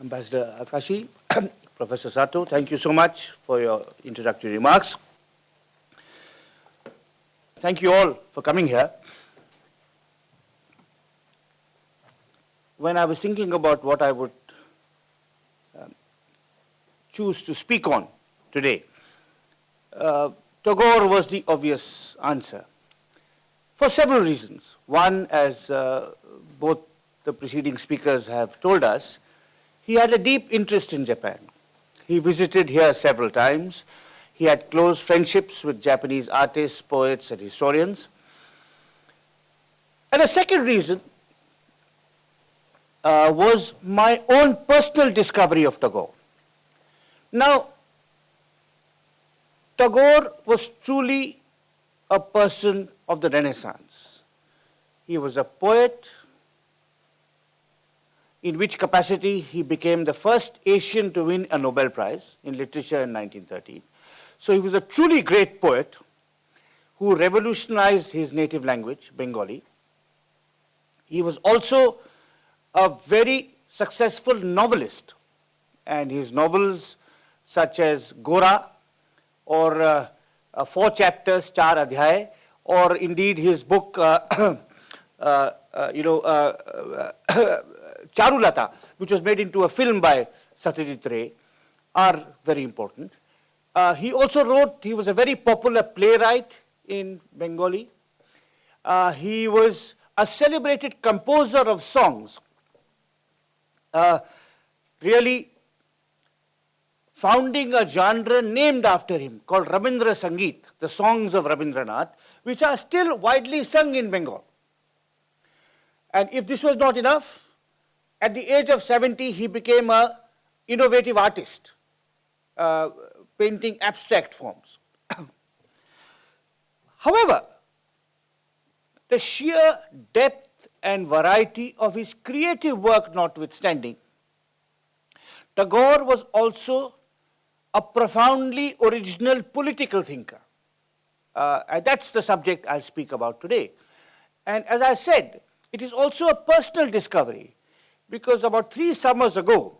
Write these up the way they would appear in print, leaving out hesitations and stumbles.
Ambassador Akashi, Professor Sato, thank you so much for your introductory remarks. Thank you all for coming here. When I was thinking about what I would choose to speak on today, Tagore was the obvious answer for several reasons. One, as both the preceding speakers have told us, he had a deep interest in Japan. He visited here several times. He had close friendships with Japanese artists, poets, and historians. And a second reason was my own personal discovery of Tagore. Now, Tagore was truly a person of the Renaissance. He was a poet, in which capacity he became the first Asian to win a Nobel Prize in literature in 1913. So he was a truly great poet who revolutionized his native language, Bengali. He was also a very successful novelist, and his novels such as Guha or 4 chapters, Char Adhyay, or indeed his book, Charulata, which was made into a film by Satyajit Ray, are very important. He also wrote, he was a very popular playwright in Bengali. He was a celebrated composer of songs, really founding a genre named after him called Rabindra Sangeet, the songs of Rabindranath, which are still widely sung in Bengal. And if this was not enough, at the age of 70, he became an innovative artist, painting abstract forms. However, the sheer depth and variety of his creative work notwithstanding, Tagore was also a profoundly original political thinker. And that's the subject I'll speak about today. And as I said, it is also a personal discovery, because about 3 summers ago,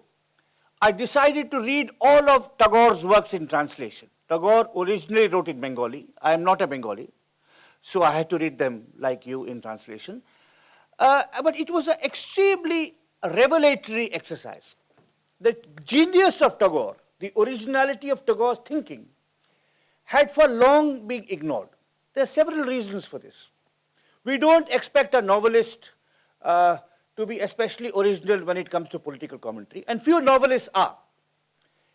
I decided to read all of Tagore's works in translation. Tagore originally wrote in Bengali. I am not a Bengali, so I had to read them like you in translation. But it was an extremely revelatory exercise. The genius of Tagore, the originality of Tagore's thinking, had for long been ignored. There are several reasons for this. We don't expect a novelist to be especially original when it comes to political commentary, and few novelists are.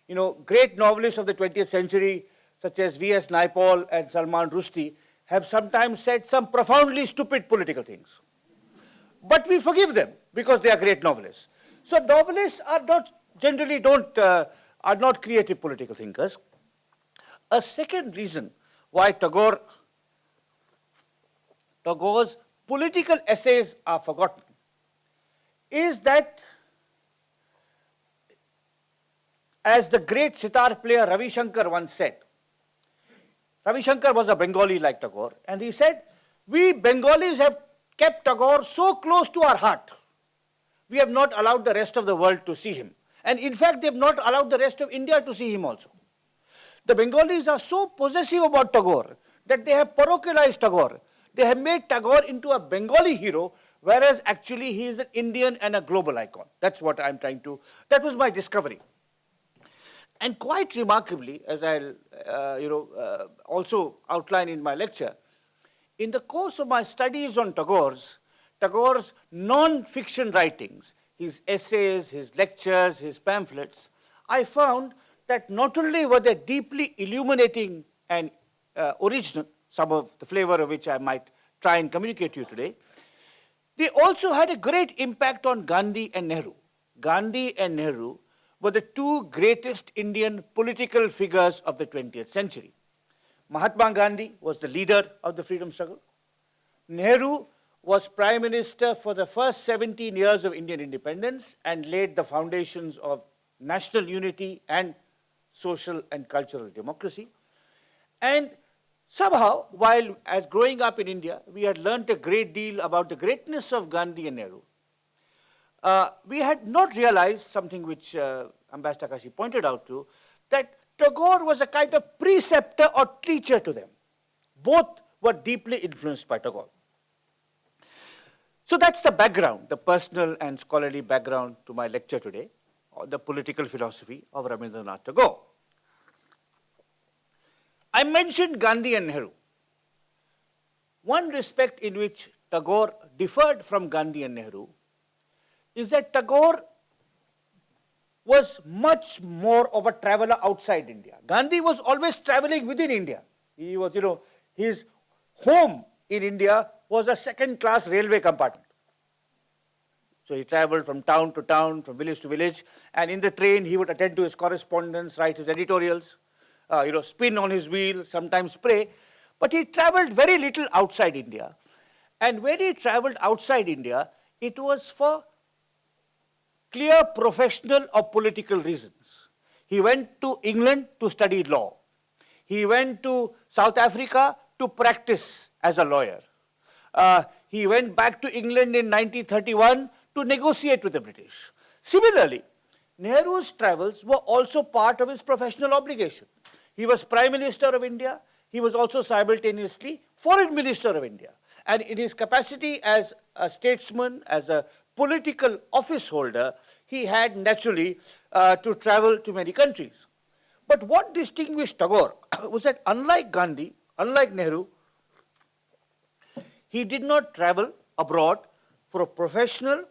You know, great novelists of the 20th century, such as V.S. Naipaul and Salman Rushdie, have sometimes said some profoundly stupid political things. But we forgive them because they are great novelists. So novelists are not generally are not creative political thinkers. A second reason why Tagore's political essays are forgotten is that, as the great sitar player Ravi Shankar once said, Ravi Shankar was a Bengali like Tagore, and he said, we Bengalis have kept Tagore so close to our heart, we have not allowed the rest of the world to see him. And in fact, they have not allowed the rest of India to see him also. The Bengalis are so possessive about Tagore that they have parochialized Tagore. They have made Tagore into a Bengali hero, whereas actually he is an Indian and a global icon. That's what I'm trying to, that was my discovery. And quite remarkably, as I'll also outline in my lecture, in the course of my studies on Tagore's non-fiction writings, his essays, his lectures, his pamphlets, I found that not only were they deeply illuminating and original, some of the flavor of which I might try and communicate to you today, they also had a great impact on Gandhi and Nehru. Gandhi and Nehru were the 2 greatest Indian political figures of the 20th century. Mahatma Gandhi was the leader of the freedom struggle. Nehru was Prime Minister for the first 17 years of Indian independence and laid the foundations of national unity and social and cultural democracy. And somehow, while as growing up in India, we had learnt a great deal about the greatness of Gandhi and Nehru. we had not realized something which Ambassador Takashi pointed out to, that Tagore was a kind of preceptor or teacher to them. Both were deeply influenced by Tagore. So that's the background, the personal and scholarly background to my lecture today, on the political philosophy of Rabindranath Tagore. I mentioned Gandhi and Nehru. One respect in which Tagore differed from Gandhi and Nehru is that Tagore was much more of a traveler outside India. Gandhi was always traveling within India. He was, his home in India was a second-class railway compartment. So he traveled from town to town, from village to village, and in the train he would attend to his correspondence, write his editorials, spin on his wheel, sometimes pray. But he traveled very little outside India. And when he traveled outside India, it was for clear professional or political reasons. He went to England to study law. He went to South Africa to practice as a lawyer. He went back to England in 1931 to negotiate with the British. Similarly, Nehru's travels were also part of his professional obligation. He was Prime Minister of India. He was also simultaneously Foreign Minister of India. And in his capacity as a statesman, as a political office holder, he had naturally to travel to many countries. But what distinguished Tagore was that unlike Gandhi, unlike Nehru, he did not travel abroad for professional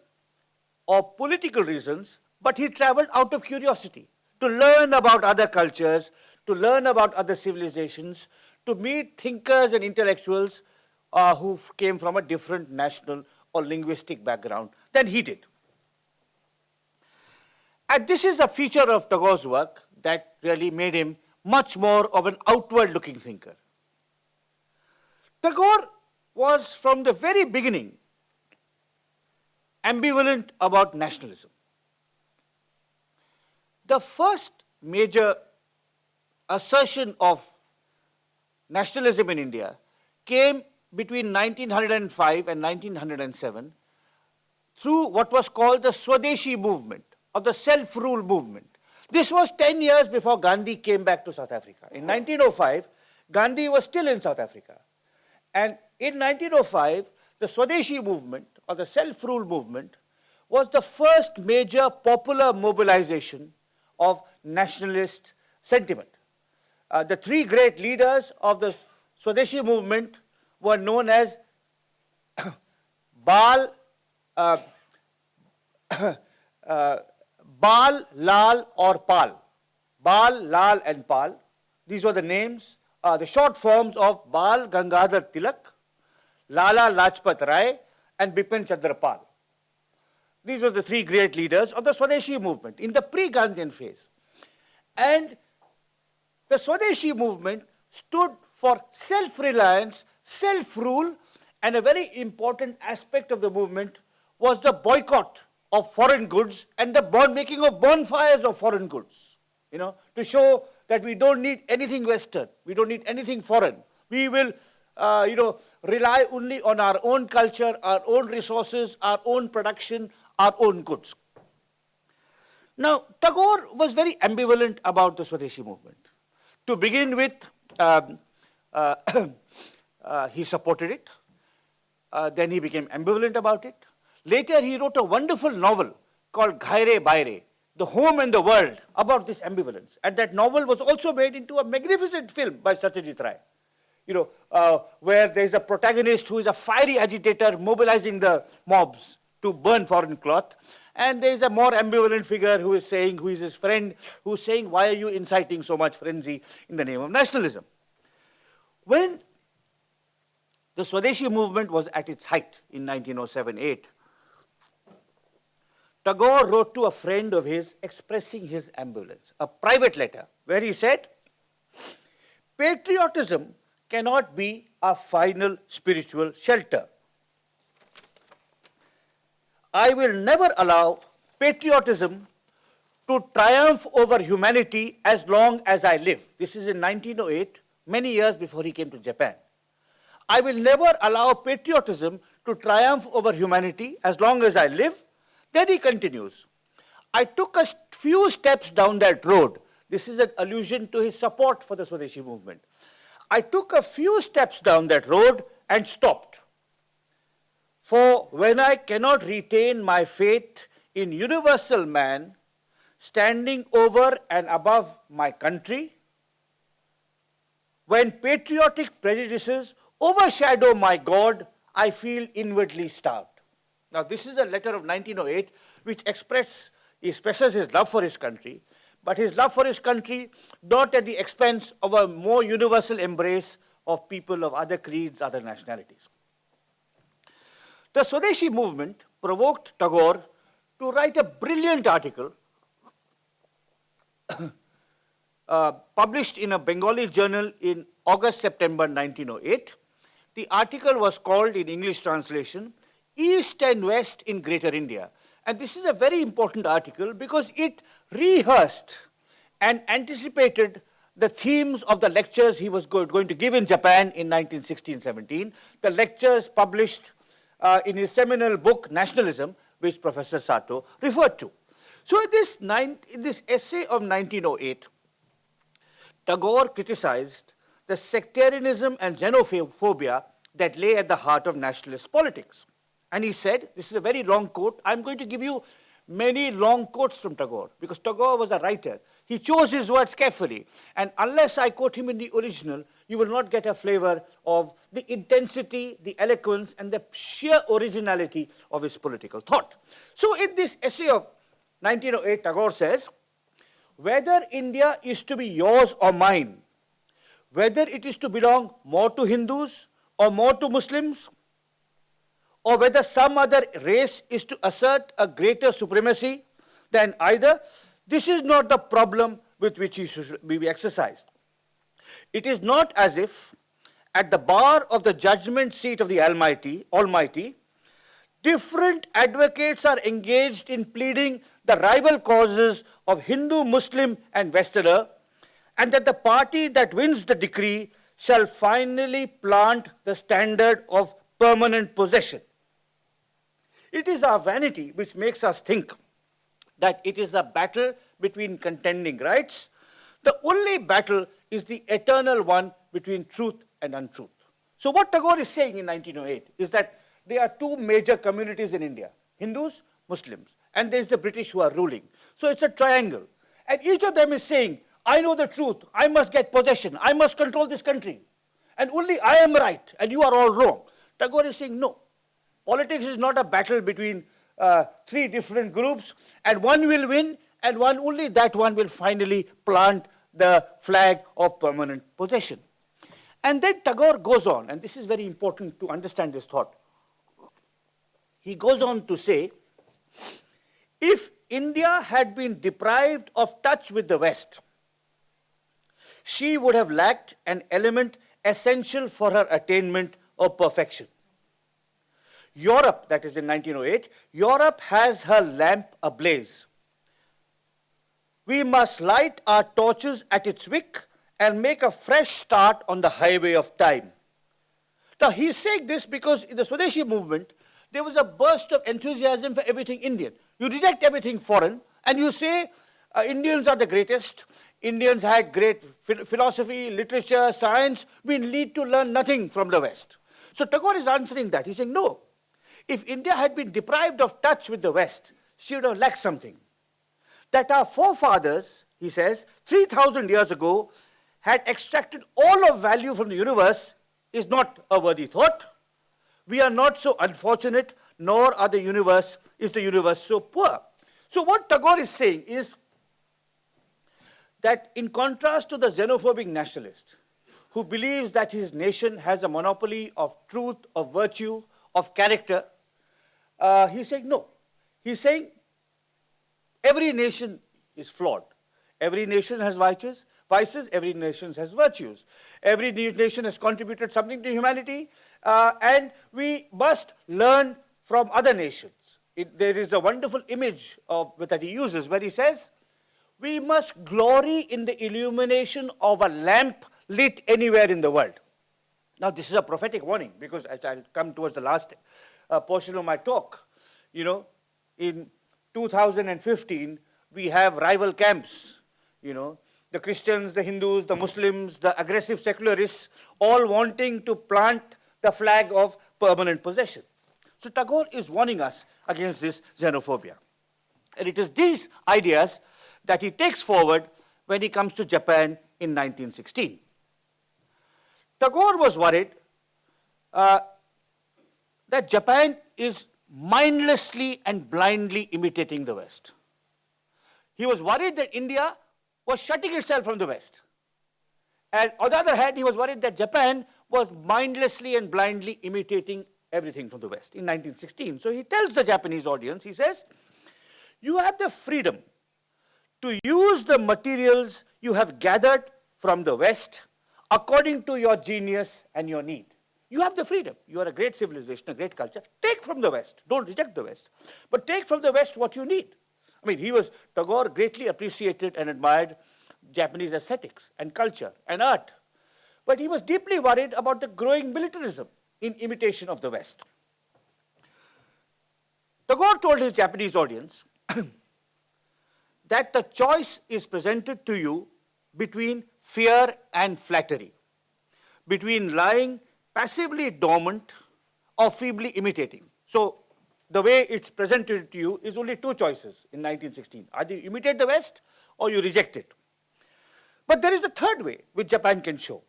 or political reasons, but he traveled out of curiosity, to learn about other cultures, to learn about other civilizations, to meet thinkers and intellectuals who came from a different national or linguistic background than he did. And this is a feature of Tagore's work that really made him much more of an outward-looking thinker. Tagore was from the very beginning ambivalent about nationalism. The first major assertion of nationalism in India came between 1905 and 1907 through what was called the Swadeshi movement, or the self-rule movement. This was 10 years before Gandhi came back to South Africa. In 1905, Gandhi was still in South Africa. And in 1905, the Swadeshi movement, or the self-rule movement, was the first major popular mobilization of nationalist sentiment. The three great leaders of the Swadeshi movement were known as Bal, Lal, or Pal. Bal, Lal, and Pal. These were the names, the short forms of Bal Gangadhar Tilak, Lala Lajpat Rai, and Bipin Chandra Pal. These were the three great leaders of the Swadeshi movement in the pre-Gandhian phase. And the Swadeshi movement stood for self-reliance, self-rule, and a very important aspect of the movement was the boycott of foreign goods and the making of bonfires of foreign goods, to show that we don't need anything Western, we don't need anything foreign. We will, rely only on our own culture, our own resources, our own production, our own goods. Now, Tagore was very ambivalent about the Swadeshi movement. To begin with, he supported it. Then he became ambivalent about it. Later, he wrote a wonderful novel called Ghaire Baire, The Home and the World, about this ambivalence. And that novel was also made into a magnificent film by Satyajit Ray, where there is a protagonist who is a fiery agitator mobilizing the mobs to burn foreign cloth. And there is a more ambivalent figure who is his friend, who is saying, why are you inciting so much frenzy in the name of nationalism? When the Swadeshi movement was at its height in 1907-8, Tagore wrote to a friend of his expressing his ambivalence, a private letter, where he said, patriotism cannot be a final spiritual shelter. I will never allow patriotism to triumph over humanity as long as I live. This is in 1908, many years before he came to Japan. I will never allow patriotism to triumph over humanity as long as I live. Then he continues, I took a few steps down that road. This is an allusion to his support for the Swadeshi movement. I took a few steps down that road and stopped. For when I cannot retain my faith in universal man standing over and above my country, when patriotic prejudices overshadow my God, I feel inwardly starved. Now this is a letter of 1908 which expresses his love for his country, but his love for his country not at the expense of a more universal embrace of people of other creeds, other nationalities. The Swadeshi movement provoked Tagore to write a brilliant article published in a Bengali journal in August-September 1908. The article was called, in English translation, East and West in Greater India. And this is a very important article because it rehearsed and anticipated the themes of the lectures he was going to give in Japan in 1916-17, the lectures published in his seminal book, Nationalism, which Professor Sato referred to. So in this essay of 1908, Tagore criticized the sectarianism and xenophobia that lay at the heart of nationalist politics. And he said, this is a very long quote, I'm going to give you many long quotes from Tagore, because Tagore was a writer. He chose his words carefully, and unless I quote him in the original, you will not get a flavor of the intensity, the eloquence, and the sheer originality of his political thought. So in this essay of 1908, Tagore says, whether India is to be yours or mine, whether it is to belong more to Hindus or more to Muslims, or whether some other race is to assert a greater supremacy than either, this is not the problem with which he should be exercised. It is not as if at the bar of the judgment seat of the Almighty, different advocates are engaged in pleading the rival causes of Hindu, Muslim, and Westerner, and that the party that wins the decree shall finally plant the standard of permanent possession. It is our vanity which makes us think that it is a battle between contending rights. The only battle is the eternal one between truth and untruth. So what Tagore is saying in 1908 is that there are two major communities in India, Hindus, Muslims, and there's the British who are ruling. So it's a triangle. And each of them is saying, I know the truth, I must get possession, I must control this country. And only I am right, and you are all wrong. Tagore is saying, no. Politics is not a battle between three different groups, and one will win, and only that one will finally plant the flag of permanent possession. And then Tagore goes on, and this is very important to understand this thought. He goes on to say, if India had been deprived of touch with the West, she would have lacked an element essential for her attainment of perfection. Europe, that is in 1908, Europe has her lamp ablaze. We must light our torches at its wick and make a fresh start on the highway of time. Now he's saying this because in the Swadeshi movement, there was a burst of enthusiasm for everything Indian. You reject everything foreign and you say Indians are the greatest. Indians had great philosophy, literature, science. We need to learn nothing from the West. So Tagore is answering that. He's saying, no. If India had been deprived of touch with the West, she would have lacked something. That our forefathers, he says, 3,000 years ago, had extracted all of value from the universe is not a worthy thought. We are not so unfortunate, nor is the universe so poor. So what Tagore is saying is that in contrast to the xenophobic nationalist, who believes that his nation has a monopoly of truth, of virtue, of character, he's saying no. He's saying every nation is flawed. Every nation has vices, every nation has virtues. Every nation has contributed something to humanity, and we must learn from other nations. There is a wonderful image that he uses where he says, we must glory in the illumination of a lamp lit anywhere in the world. Now this is a prophetic warning because as I'll come towards the last portion of my talk, in 2015, we have rival camps, you know, the Christians, the Hindus, the Muslims, the aggressive secularists, all wanting to plant the flag of permanent possession. So Tagore is warning us against this xenophobia. And it is these ideas that he takes forward when he comes to Japan in 1916. Tagore was worried that Japan is mindlessly and blindly imitating the West. He was worried that India was shutting itself from the West. And on the other hand, he was worried that Japan was mindlessly and blindly imitating everything from the West in 1916. So he tells the Japanese audience, he says, you have the freedom to use the materials you have gathered from the West according to your genius and your need. You have the freedom. You are a great civilization, a great culture. Take from the West. Don't reject the West. But take from the West what you need. I mean, Tagore greatly appreciated and admired Japanese aesthetics and culture and art. But he was deeply worried about the growing militarism in imitation of the West. Tagore told his Japanese audience that the choice is presented to you between fear and flattery, between lying passively dormant or feebly imitating. So the way it's presented to you is only two choices in 1916. Either you imitate the West or you reject it. But there is a third way which Japan can show,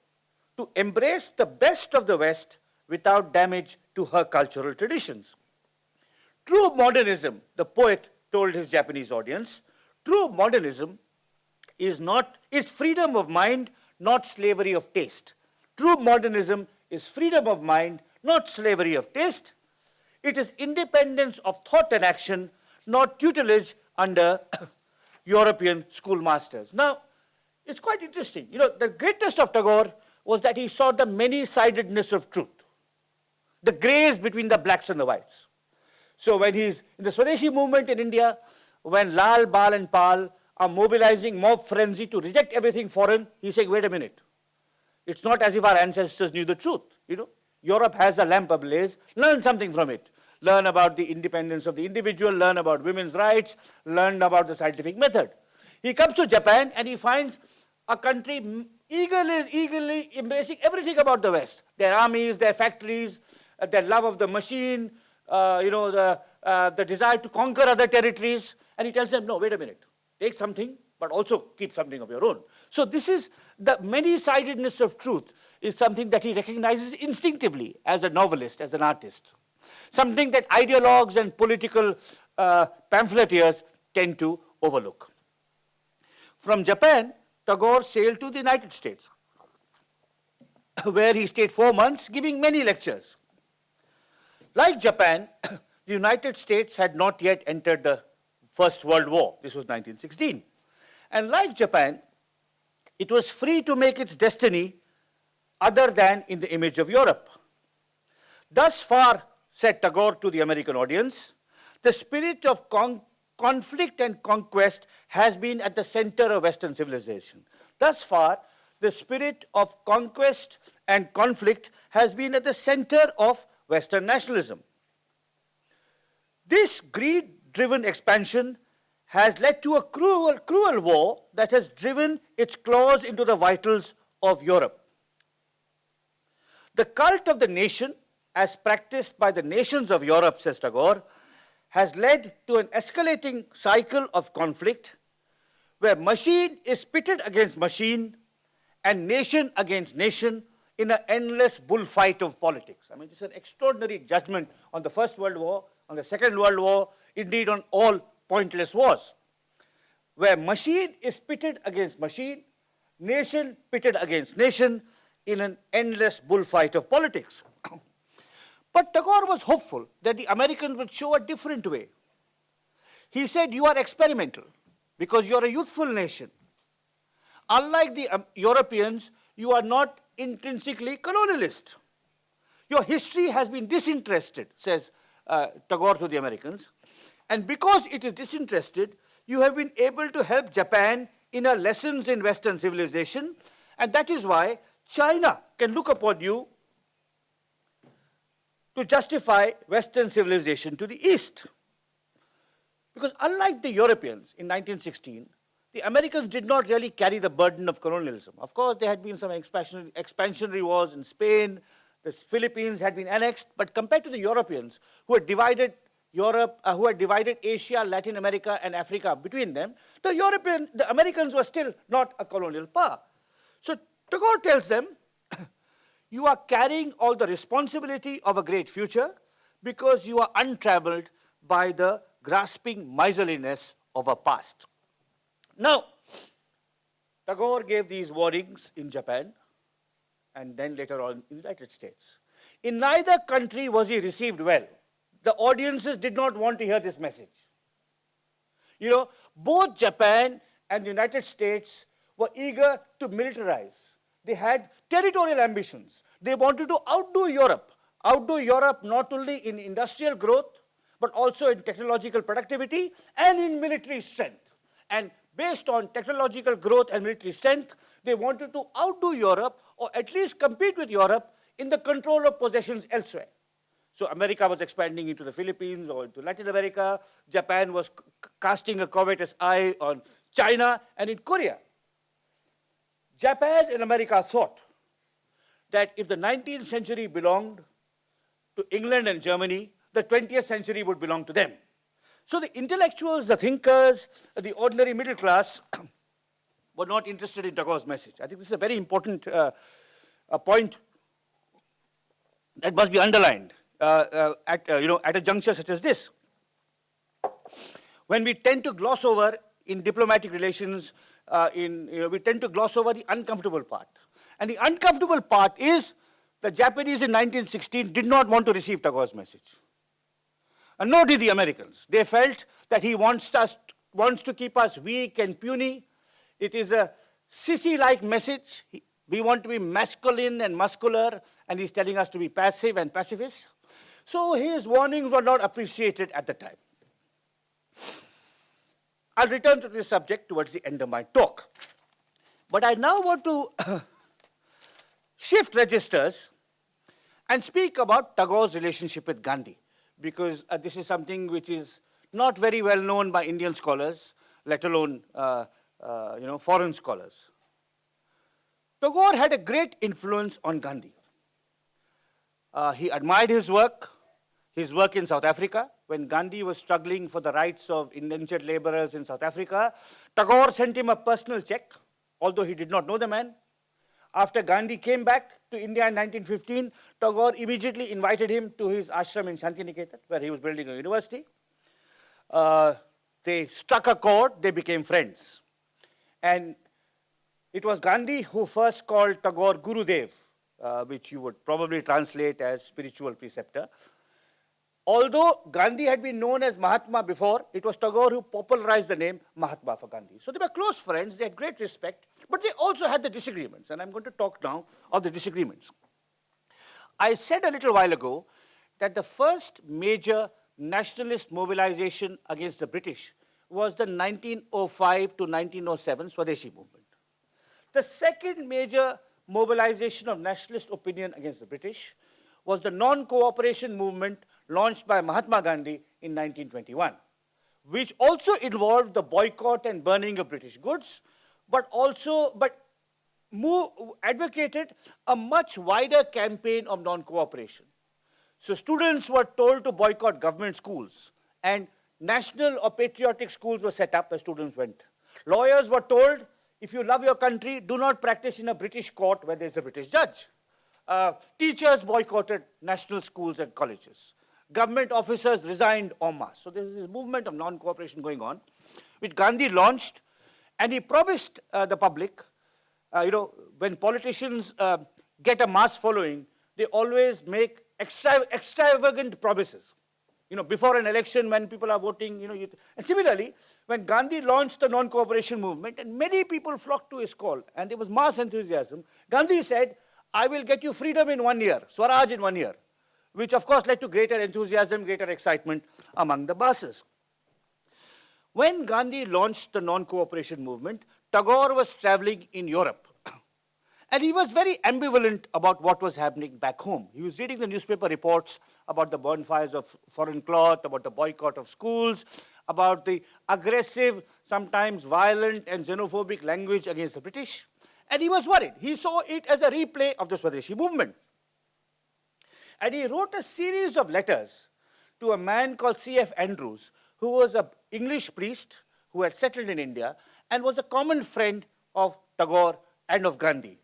to embrace the best of the West without damage to her cultural traditions. True modernism, the poet told his Japanese audience, true modernism is freedom of mind, not slavery of taste. True modernism is freedom of mind, not slavery of taste. It is independence of thought and action, not tutelage under European schoolmasters. Now, it's quite interesting. You know, the greatest of Tagore was that he saw the many-sidedness of truth, the grays between the blacks and the whites. So when he's in the Swadeshi movement in India, when Lal, Bal and Pal are mobilizing mob frenzy to reject everything foreign, he's saying, wait a minute. It's not as if our ancestors knew the truth, you know. Europe has a lamp ablaze, learn something from it. Learn about the independence of the individual, learn about women's rights, learn about the scientific method. He comes to Japan and he finds a country eagerly embracing everything about the West. Their armies, their factories, their love of the machine, the desire to conquer other territories. And he tells them, no, wait a minute. Take something, but also keep something of your own. So this is the many-sidedness of truth is something that he recognizes instinctively as a novelist, as an artist. Something that ideologues and political pamphleteers tend to overlook. From Japan, Tagore sailed to the United States, where he stayed 4 months, giving many lectures. Like Japan, the United States had not yet entered the First World War. This was 1916. And like Japan, it was free to make its destiny other than in the image of Europe. Thus far, said Tagore to the American audience, the spirit of conflict and conquest has been at the center of Western civilization. Thus far, the spirit of conquest and conflict has been at the center of Western nationalism. This greed-driven expansion has led to a cruel war that has driven its claws into the vitals of Europe. The cult of the nation, as practiced by the nations of Europe, says Tagore, has led to an escalating cycle of conflict where machine is pitted against machine and nation against nation in an endless bullfight of politics. I mean, this is an extraordinary judgment on the First World War, on the Second World War, indeed on all pointless wars, where machine is pitted against machine, nation pitted against nation in an endless bullfight of politics. But Tagore was hopeful that the Americans would show a different way. He said, you are experimental because you are a youthful nation. Unlike the Europeans, you are not intrinsically colonialist. Your history has been disinterested, says Tagore to the Americans. And because it is disinterested, you have been able to help Japan in her lessons in Western civilization. And that is why China can look upon you to justify Western civilization to the East. Because unlike the Europeans in 1916, the Americans did not really carry the burden of colonialism. Of course, there had been some expansionary wars in Spain, the Philippines had been annexed, but compared to the Europeans, who had divided Europe, who had divided Asia, Latin America, and Africa between them, the Americans were still not a colonial power. So Tagore tells them, you are carrying all the responsibility of a great future because you are untraveled by the grasping miserliness of a past. Now, Tagore gave these warnings in Japan and then later on in the United States. In neither country was he received well. The audiences did not want to hear this message. You know, both Japan and the United States were eager to militarize. They had territorial ambitions. They wanted to outdo Europe not only in industrial growth, but also in technological productivity and in military strength. And based on technological growth and military strength, they wanted to outdo Europe, or at least compete with Europe in the control of possessions elsewhere. So America was expanding into the Philippines or into Latin America. Japan was casting a covetous eye on China and in Korea. Japan and America thought that if the 19th century belonged to England and Germany, the 20th century would belong to them. So the intellectuals, the thinkers, the ordinary middle class were not interested in Tagore's message. I think this is a very important point that must be underlined at a juncture such as this. When we tend to gloss over in diplomatic relations, we tend to gloss over the uncomfortable part. And the uncomfortable part is the Japanese in 1916 did not want to receive Tagore's message. And nor did the Americans. They felt that he wants to keep us weak and puny. It is a sissy-like message. We want to be masculine and muscular, and he's telling us to be passive and pacifist. So his warnings were not appreciated at the time. I'll return to this subject towards the end of my talk. But I now want to shift registers and speak about Tagore's relationship with Gandhi, because this is something which is not very well known by Indian scholars, let alone foreign scholars. Tagore had a great influence on Gandhi. He admired his work in South Africa. When Gandhi was struggling for the rights of indentured laborers in South Africa, Tagore sent him a personal check, although he did not know the man. After Gandhi came back to India in 1915, Tagore immediately invited him to his ashram in Shantiniketan, where he was building a university. They struck a chord, they became friends. And it was Gandhi who first called Tagore Gurudev, which you would probably translate as spiritual preceptor. Although Gandhi had been known as Mahatma before, it was Tagore who popularized the name Mahatma for Gandhi. So they were close friends, they had great respect, but they also had the disagreements, and I'm going to talk now of the disagreements. I said a little while ago that the first major nationalist mobilization against the British was the 1905 to 1907 Swadeshi movement. The second major mobilization of nationalist opinion against the British was the non-cooperation movement launched by Mahatma Gandhi in 1921, which also involved the boycott and burning of British goods, but advocated a much wider campaign of non-cooperation. So students were told to boycott government schools, and national or patriotic schools were set up as students went. Lawyers were told, if you love your country, do not practice in a British court where there's a British judge. Teachers boycotted national schools and colleges. Government officers resigned en masse. So there's this movement of non-cooperation going on, which Gandhi launched, and he promised the public, when politicians get a mass following, they always make extravagant promises. Before an election, when people are voting, and similarly, when Gandhi launched the non-cooperation movement, and many people flocked to his call, and there was mass enthusiasm, Gandhi said, I will get you freedom in 1 year, Swaraj in 1 year, which of course led to greater enthusiasm, greater excitement among the masses. When Gandhi launched the non-cooperation movement, Tagore was traveling in Europe. And he was very ambivalent about what was happening back home. He was reading the newspaper reports about the bonfires of foreign cloth, about the boycott of schools, about the aggressive, sometimes violent and xenophobic language against the British. And he was worried. He saw it as a replay of the Swadeshi movement. And he wrote a series of letters to a man called C.F. Andrews, who was an English priest who had settled in India and was a common friend of Tagore and of Gandhi.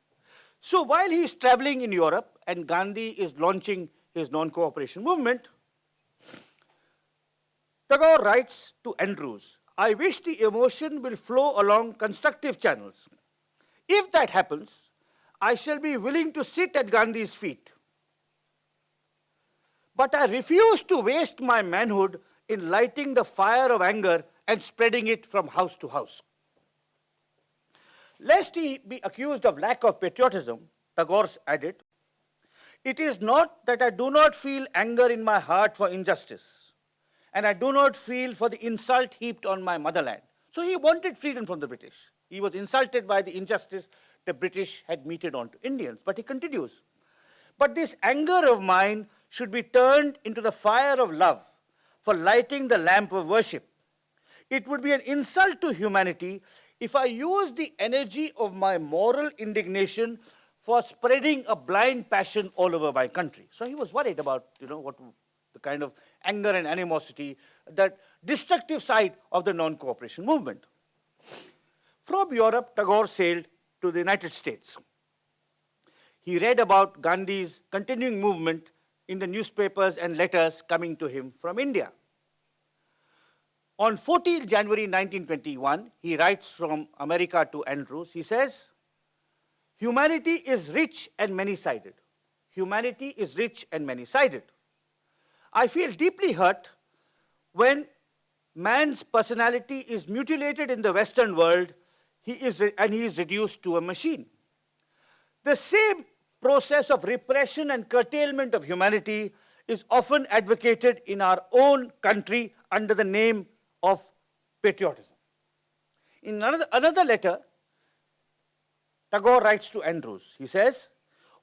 So while he is traveling in Europe and Gandhi is launching his non-cooperation movement, Tagore writes to Andrews, I wish the emotion will flow along constructive channels. If that happens, I shall be willing to sit at Gandhi's feet. But I refuse to waste my manhood in lighting the fire of anger and spreading it from house to house. Lest he be accused of lack of patriotism, Tagore added, it is not that I do not feel anger in my heart for injustice, and I do not feel for the insult heaped on my motherland. So he wanted freedom from the British. He was insulted by the injustice the British had meted on to Indians. But he continues, but this anger of mine should be turned into the fire of love for lighting the lamp of worship. It would be an insult to humanity if I use the energy of my moral indignation for spreading a blind passion all over my country. So he was worried about, what the kind of anger and animosity, that destructive side of the non-cooperation movement. From Europe, Tagore sailed to the United States. He read about Gandhi's continuing movement in the newspapers and letters coming to him from India. On 14 January 1921, he writes from America to Andrews. He says, humanity is rich and many-sided. Humanity is rich and many-sided. I feel deeply hurt when man's personality is mutilated in the Western world and he is reduced to a machine. The same process of repression and curtailment of humanity is often advocated in our own country under the name of patriotism. In another letter, Tagore writes to Andrews. He says,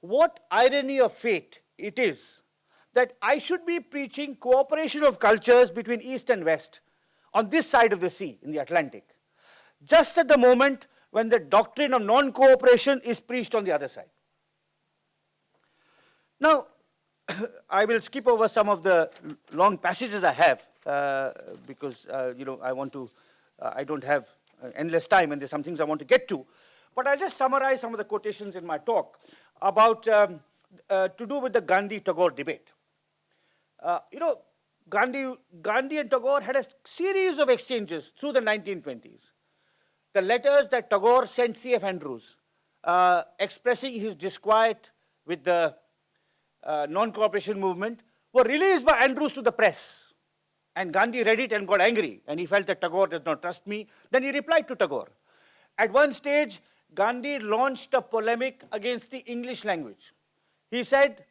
what irony of fate it is that I should be preaching cooperation of cultures between East and West on this side of the sea, in the Atlantic, just at the moment when the doctrine of non-cooperation is preached on the other side. Now, I will skip over some of the long passages I have because, I don't have endless time and there's some things I want to get to. But I'll just summarize some of the quotations in my talk about, to do with the Gandhi-Tagore debate. Gandhi and Tagore had a series of exchanges through the 1920s. The letters that Tagore sent C.F. Andrews expressing his disquiet with the non-cooperation movement were released by Andrews to the press. And Gandhi read it and got angry. And he felt that Tagore does not trust me. Then he replied to Tagore. At one stage, Gandhi launched a polemic against the English language. He said,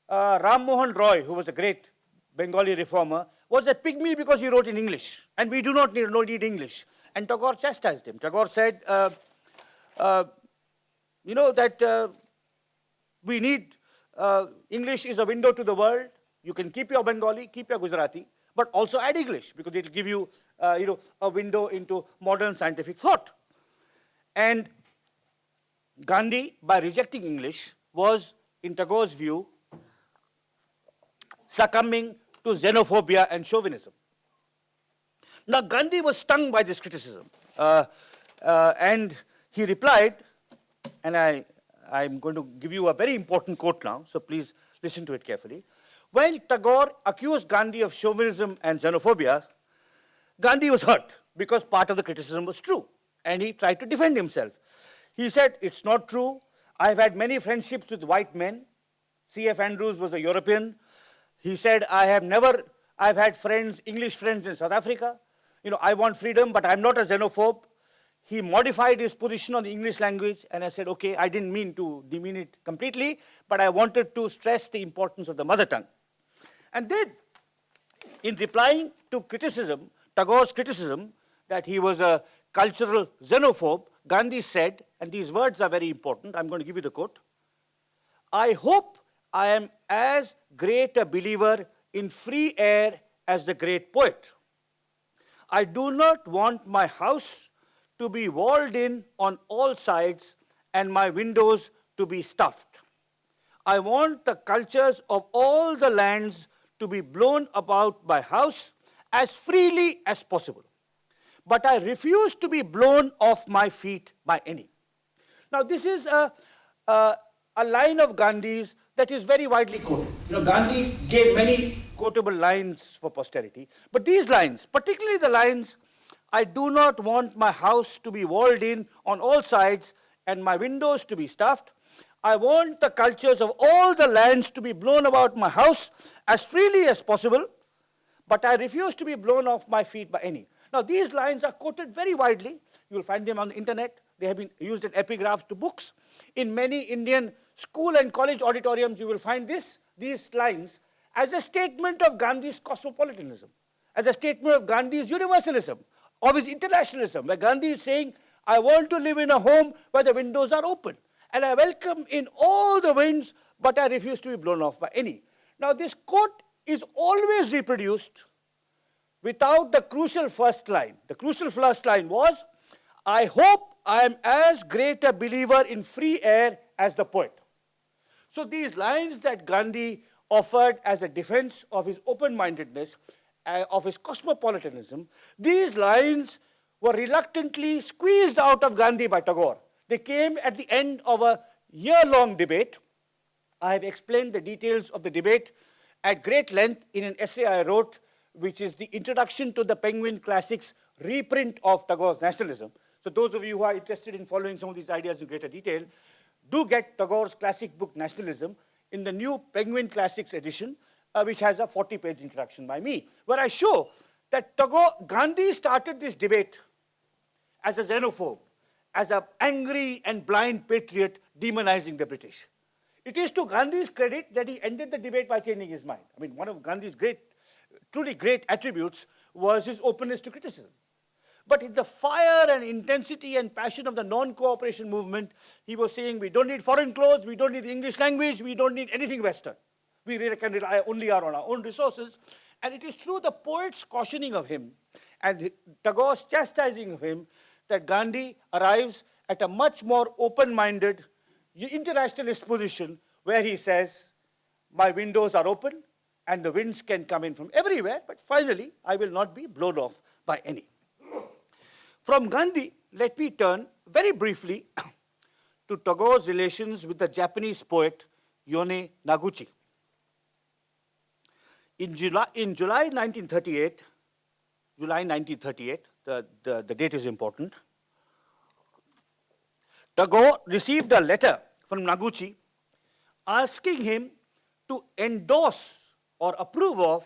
Ram Mohan Roy, who was a great Bengali reformer, was a pygmy because he wrote in English. And we do not need English. And Tagore chastised him. Tagore said, we need, English is a window to the world. You can keep your Bengali, keep your Gujarati, but also add English because it will give you, a window into modern scientific thought. And Gandhi, by rejecting English, was, in Tagore's view, succumbing to xenophobia and chauvinism. Now, Gandhi was stung by this criticism, and he replied, and I'm going to give you a very important quote now, so please listen to it carefully. When Tagore accused Gandhi of chauvinism and xenophobia, Gandhi was hurt because part of the criticism was true, and he tried to defend himself. He said, it's not true. I've had many friendships with white men. C.F. Andrews was a European. He said, I've had friends, English friends in South Africa. I want freedom, but I'm not a xenophobe. He modified his position on the English language, and I said, okay, I didn't mean to demean it completely, but I wanted to stress the importance of the mother tongue. And then, in replying to criticism, Tagore's criticism, that he was a cultural xenophobe, Gandhi said, and these words are very important, I'm going to give you the quote, I hope I am as great a believer in free air as the great poet. I do not want my house to be walled in on all sides and my windows to be stuffed. I want the cultures of all the lands to be blown about my house as freely as possible. But I refuse to be blown off my feet by any. Now, this is a line of Gandhi's that is very widely quoted. Gandhi gave many quotable lines for posterity, but these lines, particularly the lines, I do not want my house to be walled in on all sides and my windows to be stuffed. I want the cultures of all the lands to be blown about my house as freely as possible, but I refuse to be blown off my feet by any. Now, these lines are quoted very widely. You will find them on the internet. They have been used in epigraphs to books. In many Indian school and college auditoriums, you will find these lines as a statement of Gandhi's cosmopolitanism, as a statement of Gandhi's universalism, of his internationalism, where Gandhi is saying, I want to live in a home where the windows are open, and I welcome in all the winds, but I refuse to be blown off by any. Now, this quote is always reproduced without the crucial first line. The crucial first line was, I hope I am as great a believer in free air as the poet. So these lines that Gandhi offered as a defense of his open-mindedness, of his cosmopolitanism, these lines were reluctantly squeezed out of Gandhi by Tagore. They came at the end of a year-long debate. I have explained the details of the debate at great length in an essay I wrote, which is the introduction to the Penguin Classics reprint of Tagore's Nationalism. So those of you who are interested in following some of these ideas in greater detail, do get Tagore's classic book, Nationalism, in the new Penguin Classics edition, which has a 40-page introduction by me, where I show that Gandhi started this debate as a xenophobe, as an angry and blind patriot demonizing the British. It is to Gandhi's credit that he ended the debate by changing his mind. I mean, one of Gandhi's truly great attributes was his openness to criticism. But in the fire and intensity and passion of the non-cooperation movement, he was saying, we don't need foreign clothes, we don't need the English language, we don't need anything Western. We really can rely only on our own resources. And it is through the poet's cautioning of him and Tagore's chastising of him that Gandhi arrives at a much more open-minded internationalist position where he says, my windows are open and the winds can come in from everywhere, but finally I will not be blown off by any. From Gandhi, let me turn very briefly to Tagore's relations with the Japanese poet Yone Noguchi. In July 1938, the date is important, Tagore received a letter from Noguchi asking him to endorse or approve of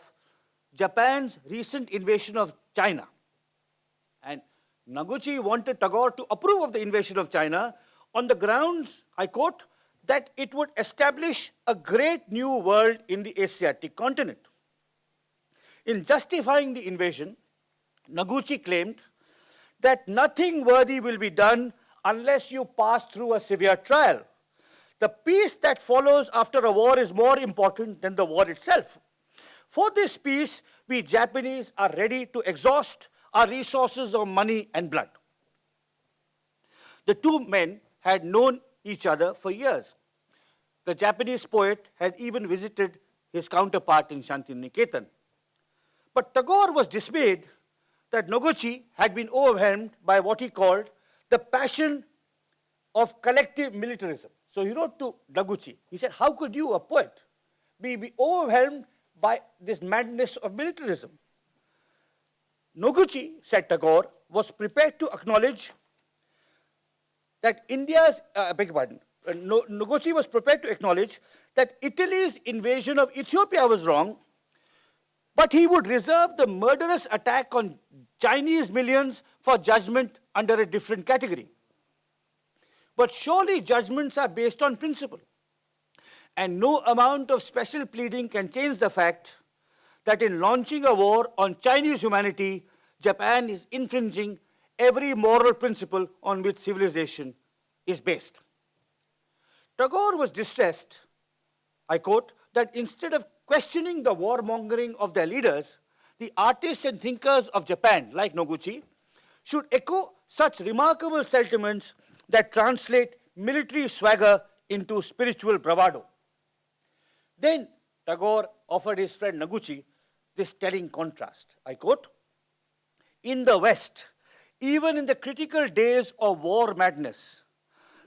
Japan's recent invasion of China. And Noguchi wanted Tagore to approve of the invasion of China on the grounds, I quote, that it would establish a great new world in the Asiatic continent. In justifying the invasion, Noguchi claimed that nothing worthy will be done unless you pass through a severe trial. The peace that follows after a war is more important than the war itself. For this peace, we Japanese are ready to exhaust our resources of money and blood. The two men had known each other for years. The Japanese poet had even visited his counterpart in Shantiniketan. But Tagore was dismayed that Noguchi had been overwhelmed by what he called the passion of collective militarism. So he wrote to Noguchi, he said, how could you, a poet, be overwhelmed by this madness of militarism? Noguchi, said Tagore, was prepared to acknowledge that Noguchi was prepared to acknowledge that Italy's invasion of Ethiopia was wrong, but he would reserve the murderous attack on Chinese millions for judgment under a different category. But surely judgments are based on principle, and no amount of special pleading can change the fact that in launching a war on Chinese humanity, Japan is infringing every moral principle on which civilization is based. Tagore was distressed, I quote, that instead of questioning the warmongering of their leaders, the artists and thinkers of Japan, like Noguchi, should echo such remarkable sentiments that translate military swagger into spiritual bravado. Then Tagore offered his friend Noguchi this telling contrast. I quote, "In the West, even in the critical days of war madness,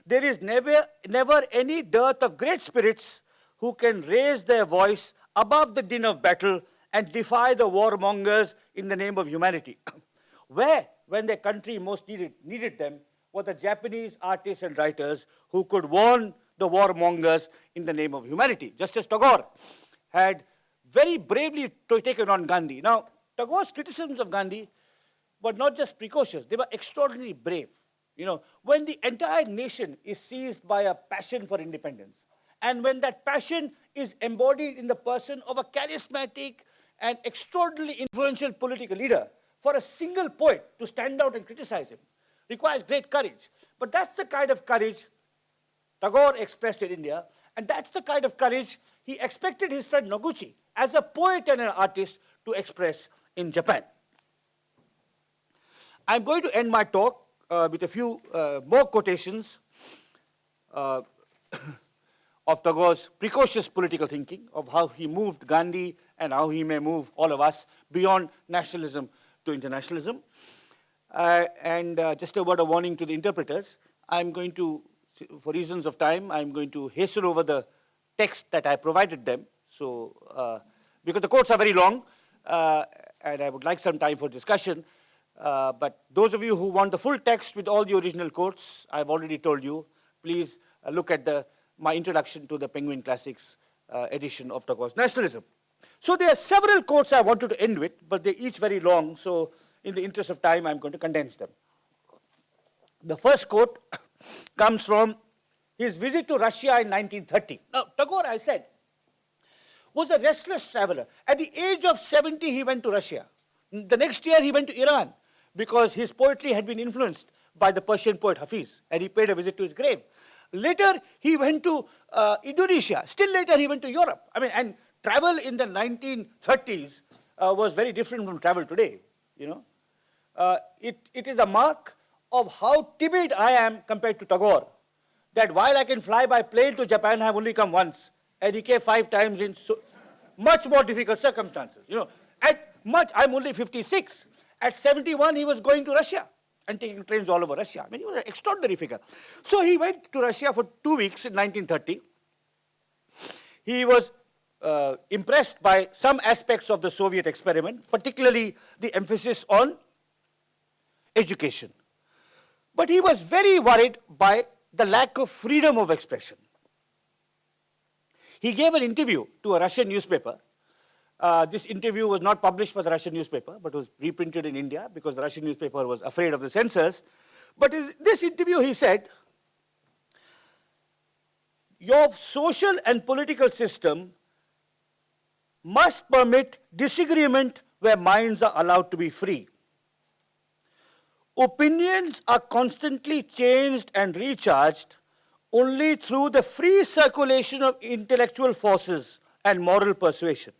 there is never any dearth of great spirits who can raise their voice above the din of battle and defy the warmongers in the name of humanity." Where, when their country most needed them, were the Japanese artists and writers who could warn the warmongers in the name of humanity, just as Tagore had very bravely taken on Gandhi. Now, Tagore's criticisms of Gandhi were not just precocious, they were extraordinarily brave. You know, when the entire nation is seized by a passion for independence, and when that passion is embodied in the person of a charismatic and extraordinarily influential political leader, for a single poet to stand out and criticize him requires great courage. But that's the kind of courage Tagore expressed in India, and that's the kind of courage he expected his friend Noguchi, as a poet and an artist, to express in Japan. I'm going to end my talk with a few more quotations of Tagore's precocious political thinking, of how he moved Gandhi and how he may move all of us beyond nationalism to internationalism. Just a word of warning to the interpreters, I'm going to, for reasons of time, I'm going to hasten over the text that I provided them. So, because the quotes are very long, and I would like some time for discussion. But those of you who want the full text with all the original quotes, I've already told you, please look at my introduction to the Penguin Classics edition of Tagore's Nationalism. So there are several quotes I wanted to end with, but they're each very long, so in the interest of time, I'm going to condense them. The first quote comes from his visit to Russia in 1930. Now, Tagore, I said, was a restless traveler. At the age of 70, he went to Russia. The next year, he went to Iran, because his poetry had been influenced by the Persian poet Hafiz, and he paid a visit to his grave. Later, he went to Indonesia. Still later, he went to Europe. I mean, and travel in the 1930s was very different from travel today, you know. It is a mark of how timid I am compared to Tagore, that while I can fly by plane to Japan, I have only come once, and he came 5 times in much more difficult circumstances. You know, I'm only 56. At 71, he was going to Russia and taking trains all over Russia. I mean, he was an extraordinary figure. So he went to Russia for 2 weeks in 1930. He was impressed by some aspects of the Soviet experiment, particularly the emphasis on education. But he was very worried by the lack of freedom of expression. He gave an interview to a Russian newspaper. This interview was not published by the Russian newspaper, but was reprinted in India because the Russian newspaper was afraid of the censors. But in this interview, he said, "Your social and political system must permit disagreement where minds are allowed to be free. Opinions are constantly changed and recharged only through the free circulation of intellectual forces and moral persuasion.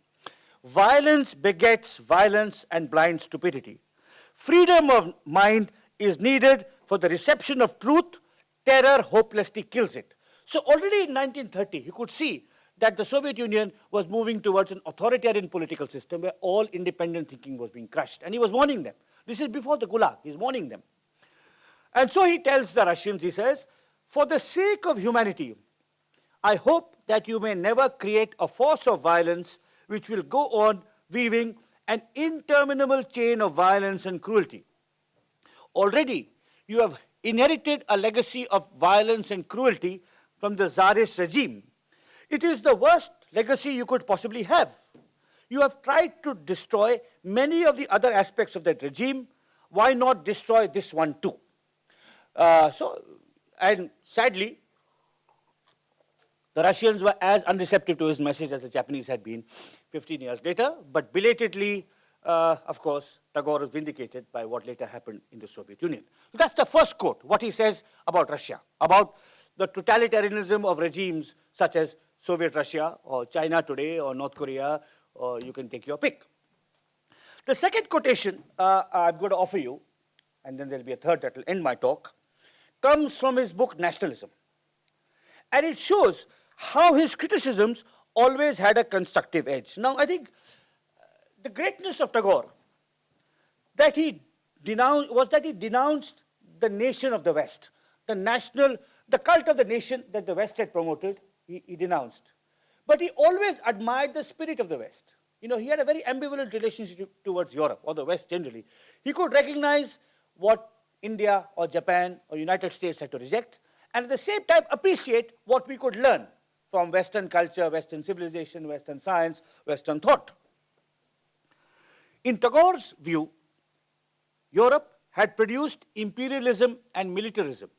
Violence begets violence and blind stupidity. Freedom of mind is needed for the reception of truth. Terror hopelessly kills it." So already in 1930, you could see that the Soviet Union was moving towards an authoritarian political system where all independent thinking was being crushed. And he was warning them. This is before the Gulag. He's warning them. And so he tells the Russians, he says, "For the sake of humanity, I hope that you may never create a force of violence which will go on weaving an interminable chain of violence and cruelty. Already, you have inherited a legacy of violence and cruelty from the Tsarist regime. It is the worst legacy you could possibly have. You have tried to destroy many of the other aspects of that regime. Why not destroy this one too?" And sadly, the Russians were as unreceptive to his message as the Japanese had been 15 years later, but belatedly, of course, Tagore was vindicated by what later happened in the Soviet Union. So that's the first quote, what he says about Russia, about the totalitarianism of regimes such as Soviet Russia or China today or North Korea, or you can take your pick. The second quotation I'm going to offer you, and then there'll be a third that will end my talk, comes from his book Nationalism. And it shows how his criticisms always had a constructive edge. Now, I think the greatness of Tagore that he denounced the nation of the West, the cult of the nation that the West had promoted, he denounced. But he always admired the spirit of the West. You know, he had a very ambivalent relationship towards Europe, or the West generally. He could recognize what India or Japan or United States had to reject, and at the same time appreciate what we could learn from Western culture, Western civilization, Western science, Western thought. In Tagore's view, Europe had produced imperialism and militarism,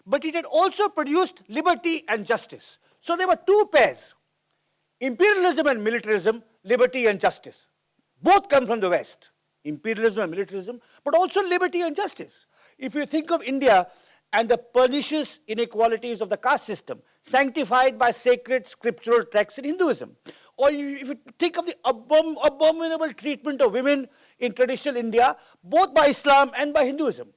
but it had also produced liberty and justice. So there were two pairs, imperialism and militarism, liberty and justice. Both come from the West, imperialism and militarism, but also liberty and justice. If you think of India and the pernicious inequalities of the caste system, sanctified by sacred scriptural texts in Hinduism, or if you think of the abominable treatment of women in traditional India, both by Islam and by Hinduism,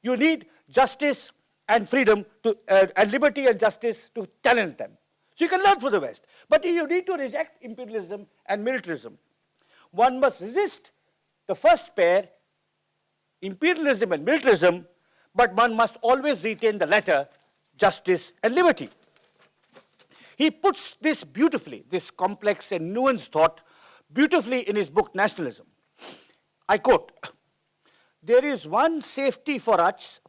you need justice and freedom, and liberty and justice to challenge them. So you can learn from the West. But you need to reject imperialism and militarism. One must resist the first pair, imperialism and militarism, but one must always retain the latter, justice and liberty. He puts this beautifully, this complex and nuanced thought, beautifully in his book Nationalism. I quote, there is one safety for us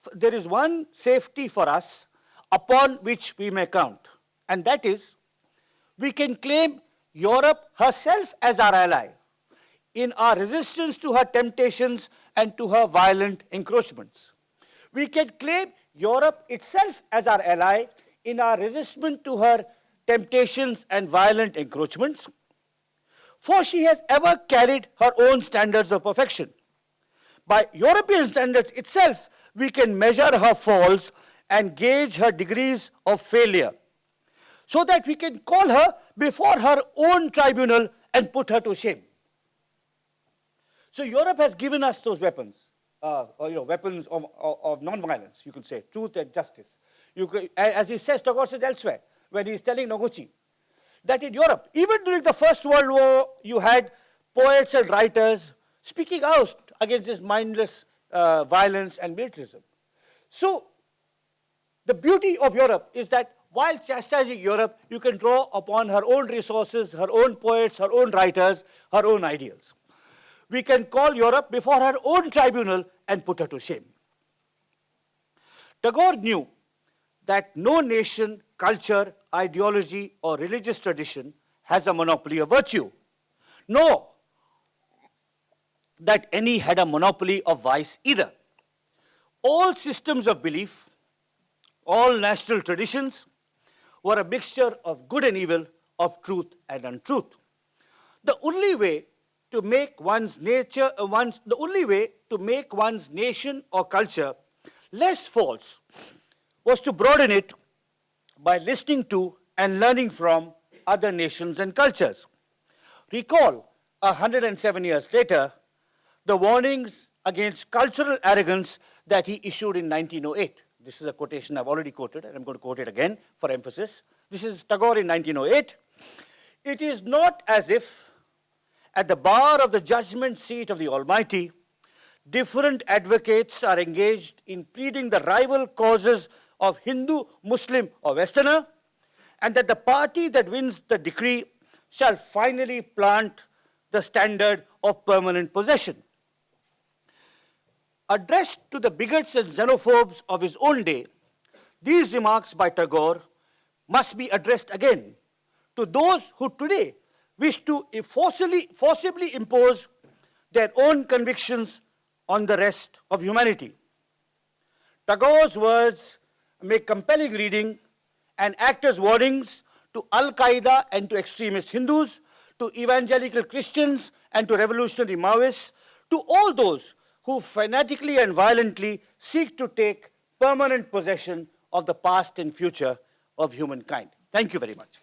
upon which we may count, and that is, we can claim Europe herself as our ally in our resistance to her temptations and to her violent encroachments. We can claim Europe itself as our ally in our resistance to her temptations and violent encroachments, for she has ever carried her own standards of perfection. By European standards itself, we can measure her faults and gauge her degrees of failure, so that we can call her before her own tribunal and put her to shame. So Europe has given us those weapons, weapons of non-violence, you could say, truth and justice. As he says, Tagore says elsewhere, when he's telling Noguchi, that in Europe, even during the First World War, you had poets and writers speaking out against this mindless violence and militarism. So the beauty of Europe is that while chastising Europe, you can draw upon her own resources, her own poets, her own writers, her own ideals. We can call Europe before her own tribunal and put her to shame. Tagore knew that no nation, culture, ideology, or religious tradition has a monopoly of virtue, nor that any had a monopoly of vice either. All systems of belief, all national traditions, were a mixture of good and evil, of truth and untruth. The only way to make one's nation or culture less false was to broaden it by listening to and learning from other nations and cultures. Recall, 107 years later, the warnings against cultural arrogance that he issued in 1908. This is a quotation I've already quoted, and I'm going to quote it again for emphasis. This is Tagore in 1908. It is not as if at the bar of the judgment seat of the Almighty, different advocates are engaged in pleading the rival causes of Hindu, Muslim, or Westerner, and that the party that wins the decree shall finally plant the standard of permanent possession. Addressed to the bigots and xenophobes of his own day, these remarks by Tagore must be addressed again to those who today wish to forcibly impose their own convictions on the rest of humanity. Tagore's words make compelling reading and act as warnings to Al-Qaeda and to extremist Hindus, to evangelical Christians and to revolutionary Maoists, to all those who fanatically and violently seek to take permanent possession of the past and future of humankind. Thank you very much.